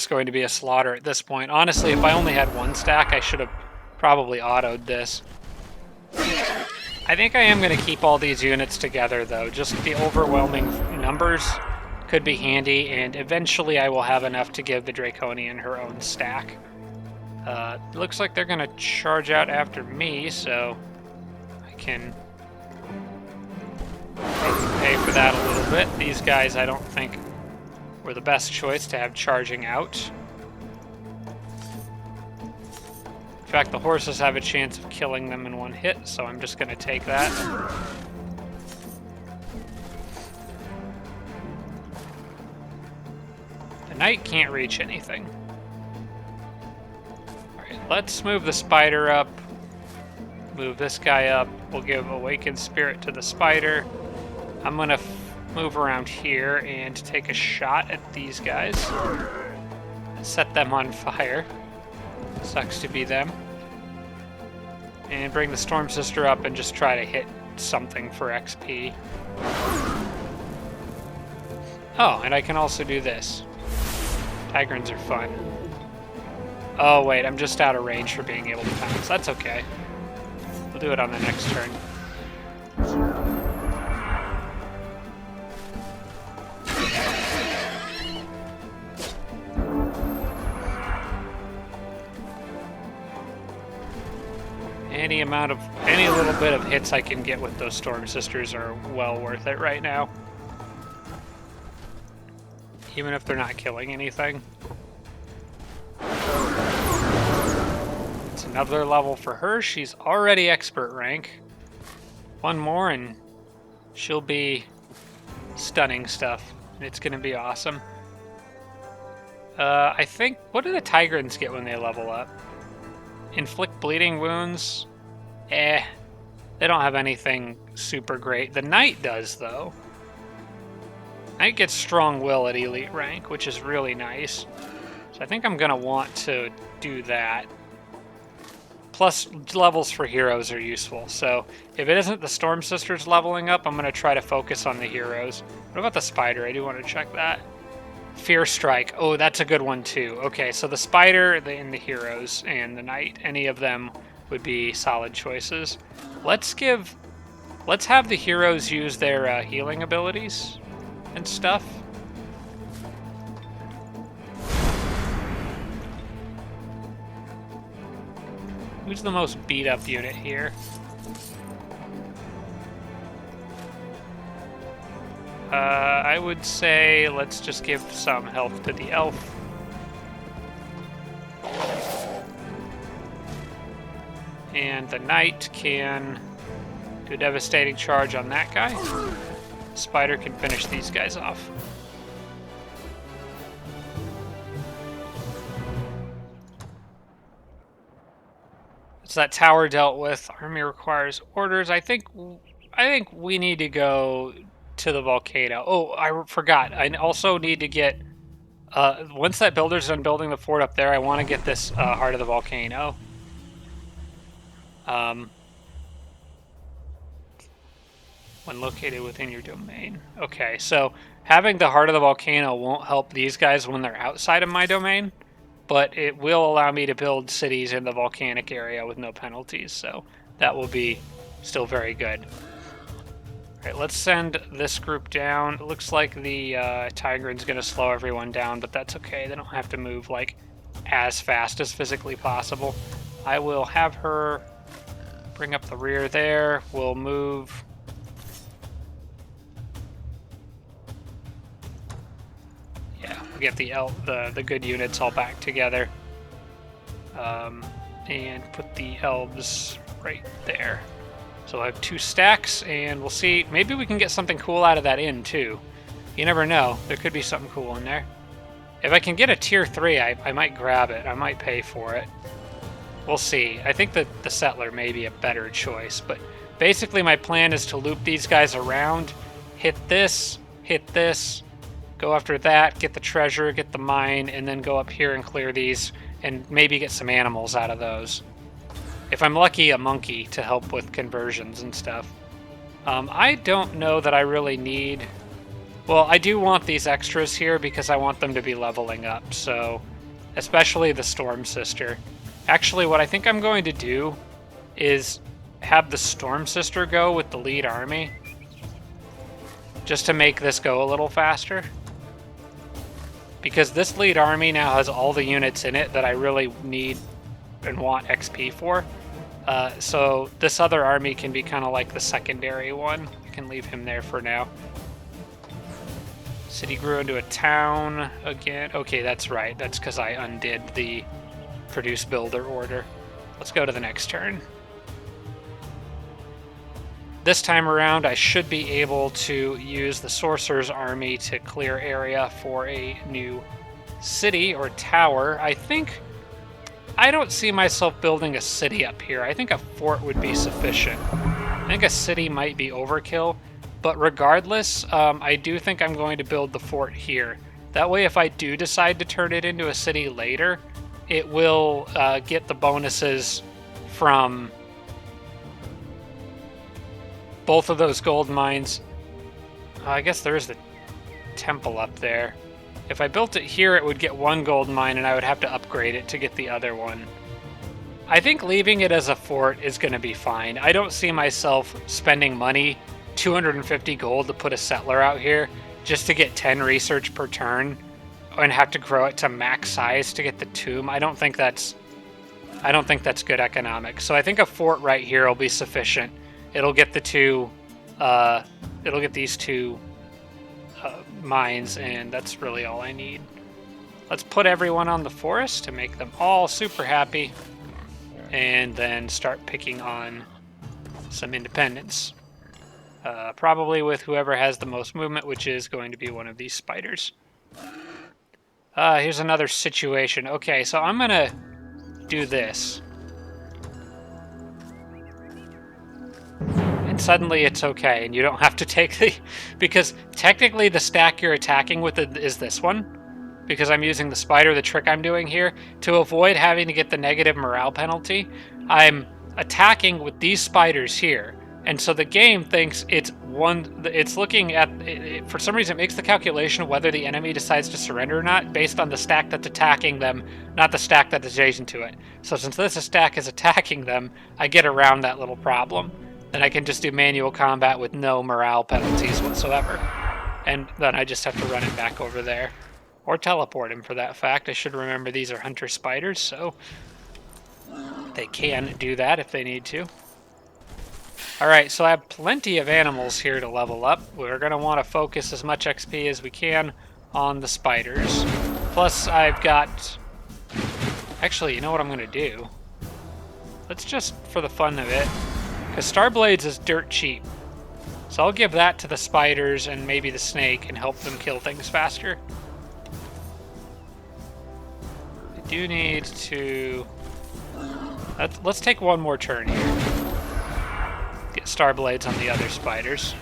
going to be a slaughter at this point. Honestly, if I only had 1 stack, I should have probably autoed this. I think I am going to keep all these units together, though. Just the overwhelming numbers could be handy, and eventually I will have enough to give the Draconian her own stack. Looks like they're going to charge out after me, so I can pay for that a little bit. These guys I don't think were the best choice to have charging out. In fact, the horses have a chance of killing them in 1 hit, so I'm just going to take that. The knight can't reach anything. Alright, let's move the spider up. Move this guy up. We'll give Awakened Spirit to the spider. I'm going to move around here and take a shot at these guys. Set them on fire. Sucks to be them. And bring the Storm Sister up and just try to hit something for XP. Oh, and I can also do this. Tigrans are fun. Oh wait, I'm just out of range for being able to pounce. That's okay. We'll do it on the next turn. Any little bit of hits I can get with those Storm Sisters are well worth it right now. Even if they're not killing anything. It's another level for her. She's already expert rank. One more and she'll be stunning stuff. It's gonna be awesome. I think, what do the Tigrans get when they level up? Inflict bleeding wounds? They don't have anything super great. The Knight does, though. Knight gets strong will at elite rank, which is really nice. So I think I'm going to want to do that. Plus, levels for heroes are useful. So if it isn't the Storm Sisters leveling up, I'm going to try to focus on the heroes. What about the Spider? I do want to check that. Fear Strike. Oh, that's a good one too. Okay, so the Spider, and the heroes, and the Knight, any of them would be solid choices. Let's have the heroes use their healing abilities and stuff. Who's the most beat up unit here? I would say let's just give some health to the elf. And the Knight can do a devastating charge on that guy. The Spider can finish these guys off. So that tower dealt with. Army requires orders. I think we need to go to the volcano. Oh, I forgot. I also need to get... once that builder's done building the fort up there, I want to get this Heart of the Volcano. When located within your domain. Okay, so having the Heart of the Volcano won't help these guys when they're outside of my domain, but it will allow me to build cities in the volcanic area with no penalties, so that will be still very good. Alright, let's send this group down. It looks like the Tigran's going to slow everyone down, but that's okay. They don't have to move like as fast as physically possible. I will have her bring up the rear there. We'll move... Yeah, we'll get the good units all back together. And put the elves right there. So I have 2 stacks, and we'll see. Maybe we can get something cool out of that inn, too. You never know. There could be something cool in there. If I can get a tier 3, I might grab it. I might pay for it. We'll see. I think that the settler may be a better choice, but basically my plan is to loop these guys around, hit this, go after that, get the treasure, get the mine, and then go up here and clear these, and maybe get some animals out of those. If I'm lucky, a monkey to help with conversions and stuff. I don't know that I really need... Well, I do want these extras here because I want them to be leveling up, so... Especially the Storm Sister. Actually, what I think I'm going to do is have the Storm Sister go with the lead army. Just to make this go a little faster. Because this lead army now has all the units in it that I really need and want XP for. So this other army can be kind of like the secondary one. I can leave him there for now. City grew into a town again. Okay, that's right. That's because I undid the produce builder order. Let's go to the next turn. This time around, I should be able to use the Sorcerer's Army to clear area for a new city or tower. I don't see myself building a city up here. I think a fort would be sufficient. I think a city might be overkill, but regardless, I do think I'm going to build the fort here. That way, if I do decide to turn it into a city later, it will get the bonuses from both of those gold mines. I guess there is the temple up there. If I built it here, it would get 1 gold mine, and I would have to upgrade it to get the other one. I think leaving it as a fort is going to be fine. I don't see myself spending money, 250 gold, to put a settler out here just to get 10 research per turn and have to grow it to max size to get the tomb. I don't think that's I don't think that's good economics. So I think a fort right here will be sufficient. It'll get the two, it'll get these two mines, and that's really all I need. Let's put everyone on the forest to make them all super happy, and then start picking on some independents. Probably with whoever has the most movement, which is going to be one of these spiders. Here's another situation. Okay, so I'm gonna do this. And suddenly it's okay, and you don't have to take the... Because technically the stack you're attacking with is this one. Because I'm using the spider, the trick I'm doing here, to avoid having to get the negative morale penalty, I'm attacking with these spiders here. And so the game thinks it's looking at, for some reason it makes the calculation of whether the enemy decides to surrender or not based on the stack that's attacking them, not the stack that's adjacent to it. So since this stack is attacking them, I get around that little problem. Then I can just do manual combat with no morale penalties whatsoever. And then I just have to run him back over there. Or teleport him, for that fact. I should remember these are hunter spiders, so they can do that if they need to. Alright, so I have plenty of animals here to level up. We're going to want to focus as much XP as we can on the spiders. Plus, I've got... Actually, you know what I'm going to do? Let's just, for the fun of it, because Starblades is dirt cheap. So I'll give that to the spiders and maybe the snake and help them kill things faster. I do need to... Let's take one more turn here. Get Starblades on the other spiders.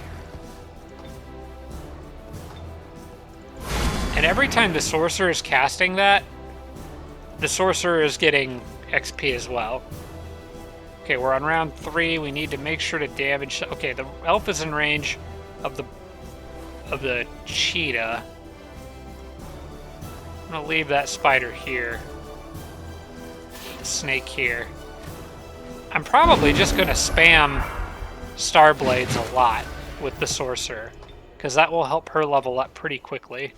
And every time the Sorcerer is casting that, the Sorcerer is getting XP as well. Okay, we're on round 3. We need to make sure to damage... Okay, the elf is in range of the cheetah. I'm going to leave that spider here. The snake here. I'm probably just going to spam Starblades a lot with the Sorcerer, because that will help her level up pretty quickly.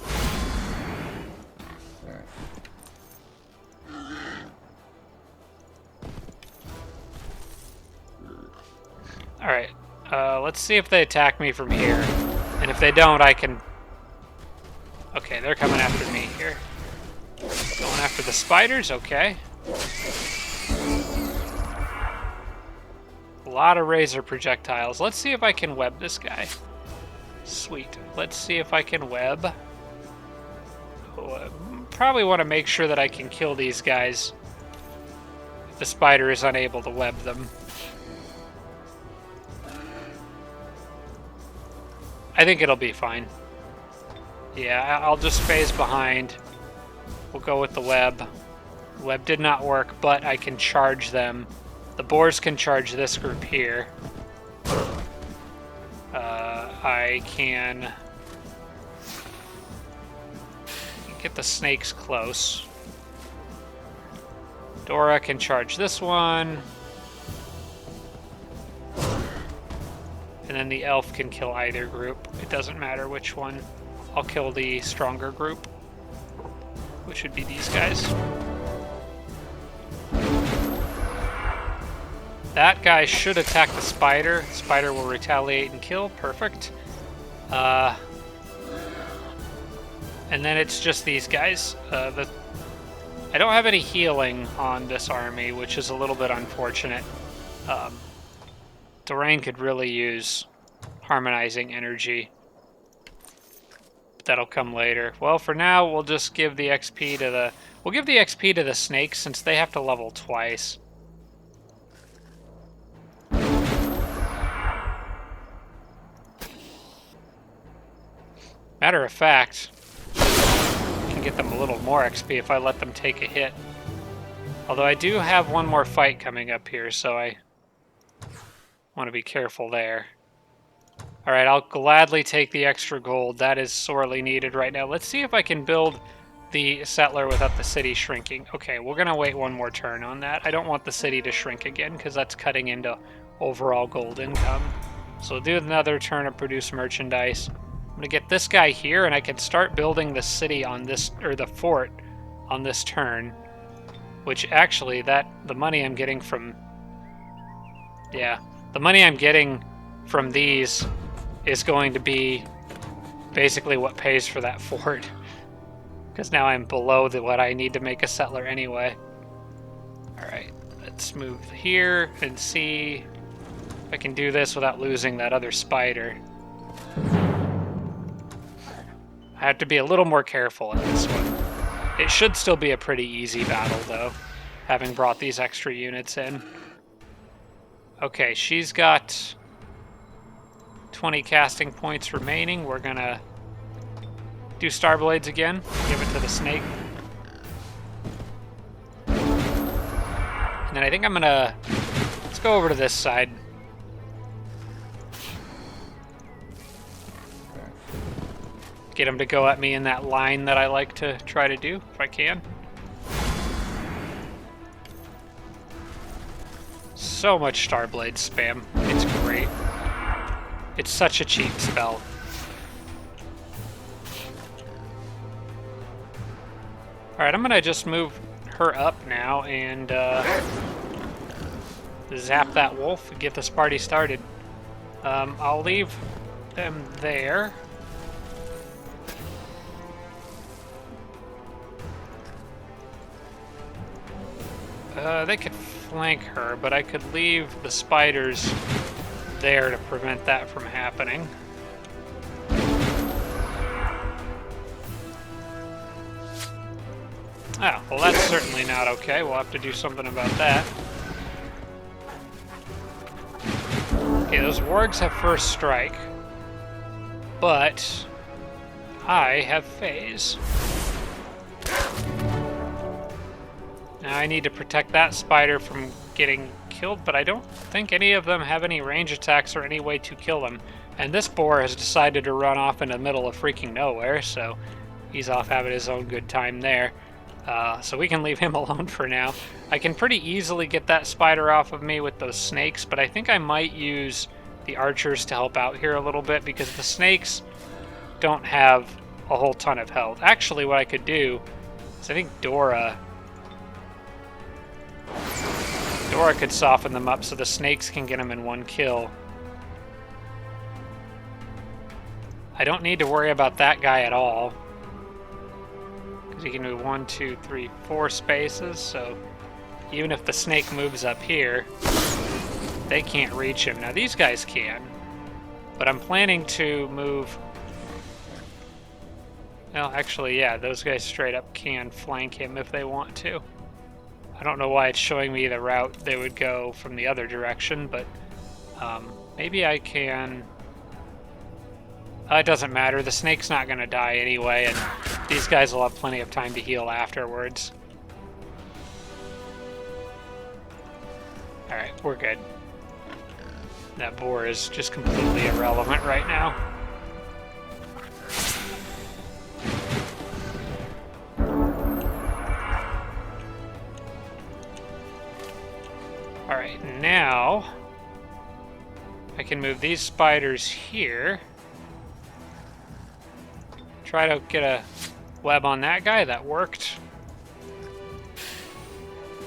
Alright, let's see if they attack me from here. And if they don't, I can... Okay, they're coming after me here. Going after the spiders, okay. A lot of razor projectiles. Let's see if I can web this guy. Sweet. Let's see if I can web. Probably want to make sure that I can kill these guys if the spider is unable to web them. I think it'll be fine. Yeah, I'll just phase behind. We'll go with the web. The web did not work, but I can charge them. The boars can charge this group here. I can get the snakes close. Dora can charge this one. And then the elf can kill either group. It doesn't matter which one. I'll kill the stronger group, which would be these guys. That guy should attack the spider. The spider will retaliate and kill. Perfect. And then it's just these guys. I don't have any healing on this army, which is a little bit unfortunate. Doraine could really use harmonizing energy. But that'll come later. Well, for now, we'll just give the XP to the... We'll give the XP to the snakes since they have to level twice. Matter of fact, I can get them a little more XP if I let them take a hit. Although I do have one more fight coming up here, so I want to be careful there. Alright, I'll gladly take the extra gold. That is sorely needed right now. Let's see if I can build the settler without the city shrinking. Okay, we're going to wait one more turn on that. I don't want the city to shrink again, because that's cutting into overall gold income. So we'll do another turn of produce merchandise. I'm going to get this guy here, and I can start building the city on this, or the fort on this turn. which actually the money I'm getting from... Yeah, the money I'm getting from these is going to be basically what pays for that fort. Because now I'm below what I need to make a settler anyway. Alright, let's move here and see if I can do this without losing that other spider. I have to be a little more careful in this one. It should still be a pretty easy battle, though, having brought these extra units in. Okay, she's got 20 casting points remaining. We're gonna do Starblades again. Give it to the snake. And then I think I'm gonna... Let's go over to this side. Get him to go at me in that line that I like to try to do, if I can. So much Starblade spam. It's great. It's such a cheap spell. Alright, I'm gonna just move her up now and zap that wolf and get this party started. I'll leave them there. They could flank her, but I could leave the spiders there to prevent that from happening. Oh, well that's certainly not okay. We'll have to do something about that. Okay, those wargs have first strike. But I have phase. Now I need to protect that spider from getting killed, but I don't think any of them have any range attacks or any way to kill them. And this boar has decided to run off in the middle of freaking nowhere, so he's off having his own good time there. So we can leave him alone for now. I can pretty easily get that spider off of me with those snakes, but I think I might use the archers to help out here a little bit, because the snakes don't have a whole ton of health. Actually, what I could do is I think Dora could soften them up so the snakes can get them in one kill. I don't need to worry about that guy at all, because he can move 1, 2, 3, 4 spaces, so even if the snake moves up here, they can't reach him. Now these guys can, but I'm planning to move... Well, actually, yeah, those guys straight up can flank him if they want to. I don't know why it's showing me the route they would go from the other direction, but maybe I can... it doesn't matter. The snake's not going to die anyway, and these guys will have plenty of time to heal afterwards. Alright, we're good. That boar is just completely irrelevant right now. Alright, now I can move these spiders here. Try to get a web on that guy. That worked.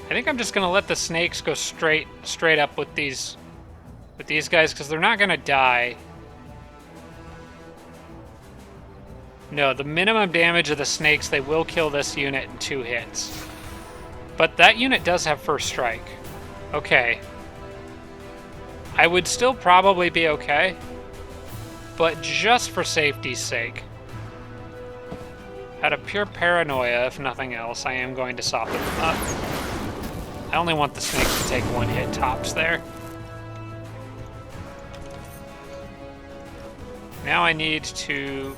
I think I'm just gonna let the snakes go straight up with these guys, because they're not gonna die. No, the minimum damage of the snakes, they will kill this unit in 2 hits. But that unit does have first strike. Okay. I would still probably be okay, but just for safety's sake, out of pure paranoia, if nothing else, I am going to soften them up. I only want the snakes to take 1 hit tops there. Now I need to...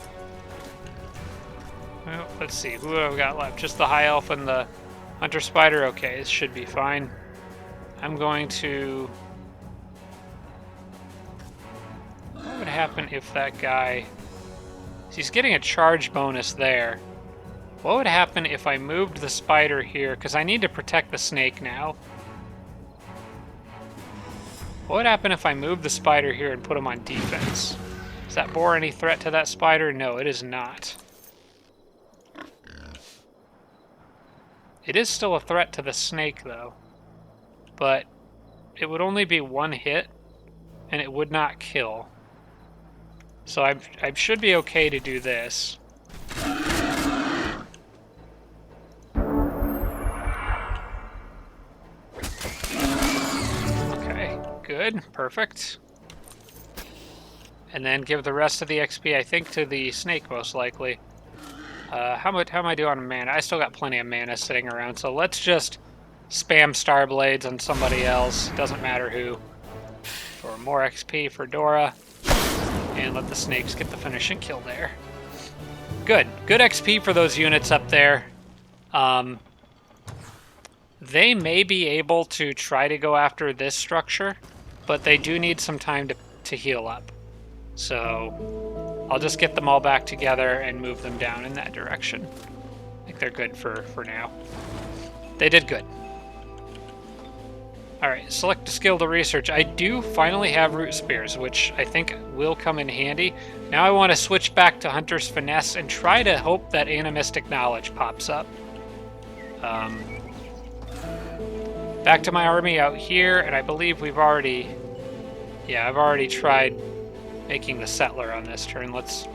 Well, let's see, who have I got left? Just the High Elf and the Hunter Spider? Okay, this should be fine. I'm going to... What would happen if that guy... He's getting a charge bonus there. What would happen if I moved the spider here? Because I need to protect the snake now. What would happen if I moved the spider here and put him on defense? Is that boar any threat to that spider? No, it is not. It is still a threat to the snake, though. But it would only be one hit, and it would not kill. So I should be okay to do this. Okay, good, perfect. And then give the rest of the XP, I think, to the snake, most likely. How am I doing on mana? I still got plenty of mana sitting around, so let's just spam Star Blades on somebody else. Doesn't matter who. For more XP for Dora. And let the snakes get the finishing kill there. Good. Good XP for those units up there. They may be able to try to go after this structure, but they do need some time to heal up. So I'll just get them all back together and move them down in that direction. I think they're good for now. They did good. Alright, select a skill to research. I do finally have Root Spears, which I think will come in handy. Now I want to switch back to Hunter's Finesse and try to hope that Animistic Knowledge pops up. Back to my army out here, and I believe we've already... Yeah, I've already tried making the Settler on this turn. Let's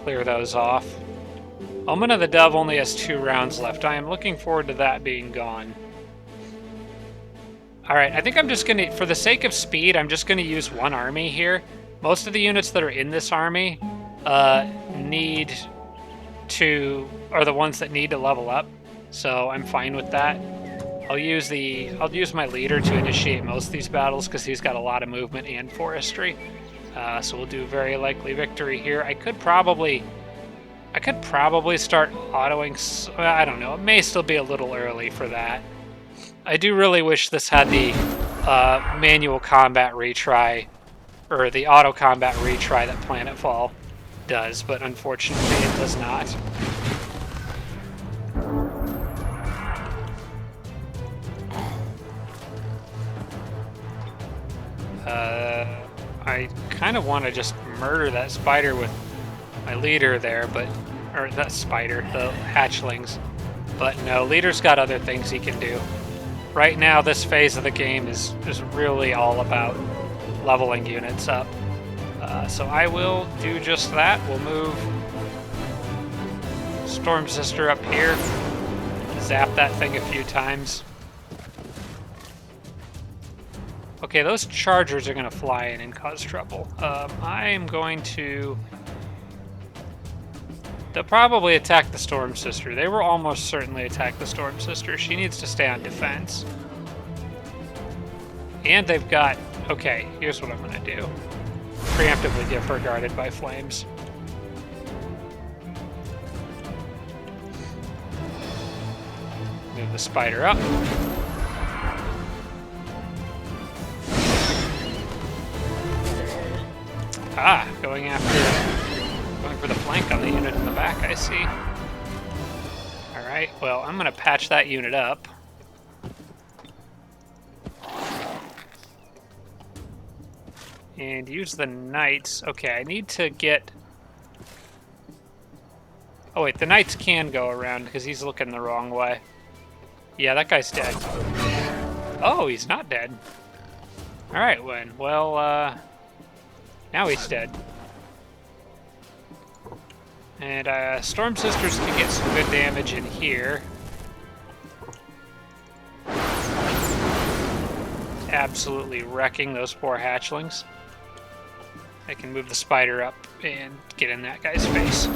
clear those off. Omen of the Dove only has 2 rounds left. I am looking forward to that being gone. Alright, I think I'm just going to, for the sake of speed, I'm just going to use one army here. Most of the units that are in this army are the ones that need to level up. So I'm fine with that. I'll use my leader to initiate most of these battles because he's got a lot of movement and forestry. So we'll do very likely victory here. I could probably start autoing. I don't know. It may still be a little early for that. I do really wish this had the manual combat retry, or the auto combat retry that Planetfall does, but unfortunately it does not. I kind of want to just murder that spider with my leader there, or that spider, the hatchlings. But no, leader's got other things he can do. Right now, this phase of the game is really all about leveling units up. So I will do just that. We'll move Storm Sister up here, zap that thing a few times. Okay, those chargers are going to fly in and cause trouble. I am going to... They'll probably attack the Storm Sister. They will almost certainly attack the Storm Sister. She needs to stay on defense. And they've got... Okay, here's what I'm going to do. Preemptively give her Guarded by Flames. Move the spider up. Going for the flank on the unit in the back, I see. Alright, well, I'm going to patch that unit up. And use the knights. Okay, I need to get... Oh wait, the knights can go around because he's looking the wrong way. Yeah, that guy's dead. Oh, he's not dead. Alright, well, now he's dead. And Storm Sisters can get some good damage in here. Absolutely wrecking those poor hatchlings. I can move the spider up and get in that guy's face.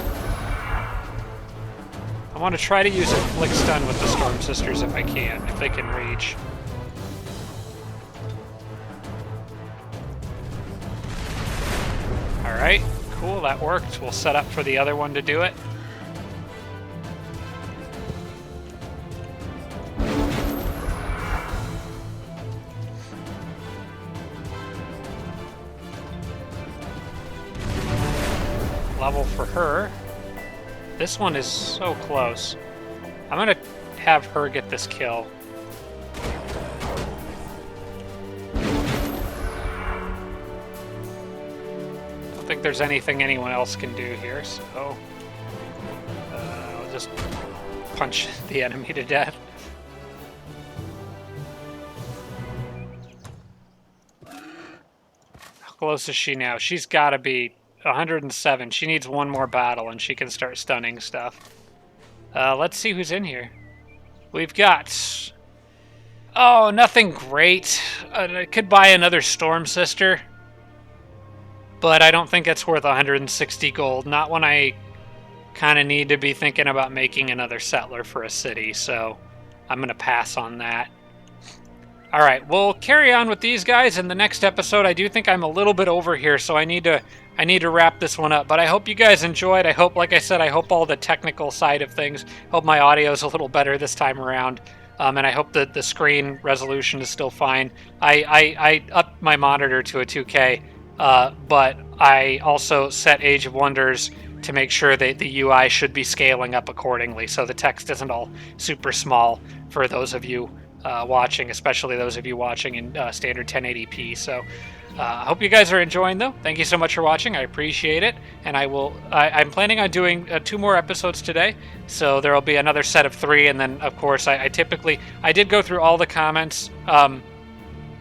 I want to try to use a Flick Stun with the Storm Sisters if I can, if they can reach. Alright, cool, that worked. We'll set up for the other one to do it. Level for her. This one is so close. I'm gonna have her get this kill. I don't think there's anything anyone else can do here, so I'll just punch the enemy to death. How close is she now? She's got to be 107. She needs one more battle and she can start stunning stuff. Let's see who's in here. We've got... Oh, nothing great. I could buy another Storm Sister, but I don't think it's worth 160 gold. Not when I kind of need to be thinking about making another settler for a city, so I'm going to pass on that. All right, we'll carry on with these guys in the next episode. I do think I'm a little bit over here, so I need to wrap this one up. But I hope you guys enjoyed. I hope, like I said, I hope all the technical side of things, hope my audio is a little better this time around. And I hope that the screen resolution is still fine. I upped my monitor to a 2K, but I also set Age of Wonders to make sure that the UI should be scaling up accordingly, so the text isn't all super small for those of you watching, especially those of you watching in standard 1080p. So I hope you guys are enjoying, though. Thank you so much for watching. I appreciate it. And I'm planning on doing 2 more episodes today. So there will be another set of 3. And then, of course, I did go through all the comments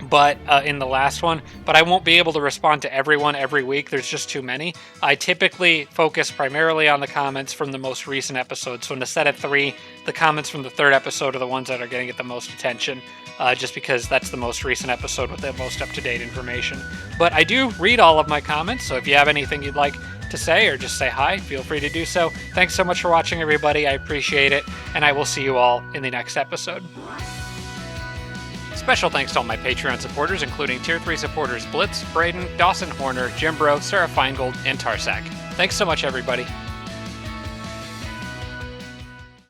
but in the last one, but I won't be able to respond to everyone every week. There's just too many. I typically focus primarily on the comments from the most recent episode. So in a set of 3, the comments from the 3rd episode are the ones that are going to get the most attention, just because that's the most recent episode with the most up-to-date information. But I do read all of my comments, so if you have anything you'd like to say or just say hi, feel free to do so. Thanks so much for watching, everybody. I appreciate it, and I will see you all in the next episode. Special thanks to all my Patreon supporters, including Tier 3 supporters Blitz, Braden, Dawson Horner, Jimbro, Sarah Feingold, and Tarsak. Thanks so much, everybody.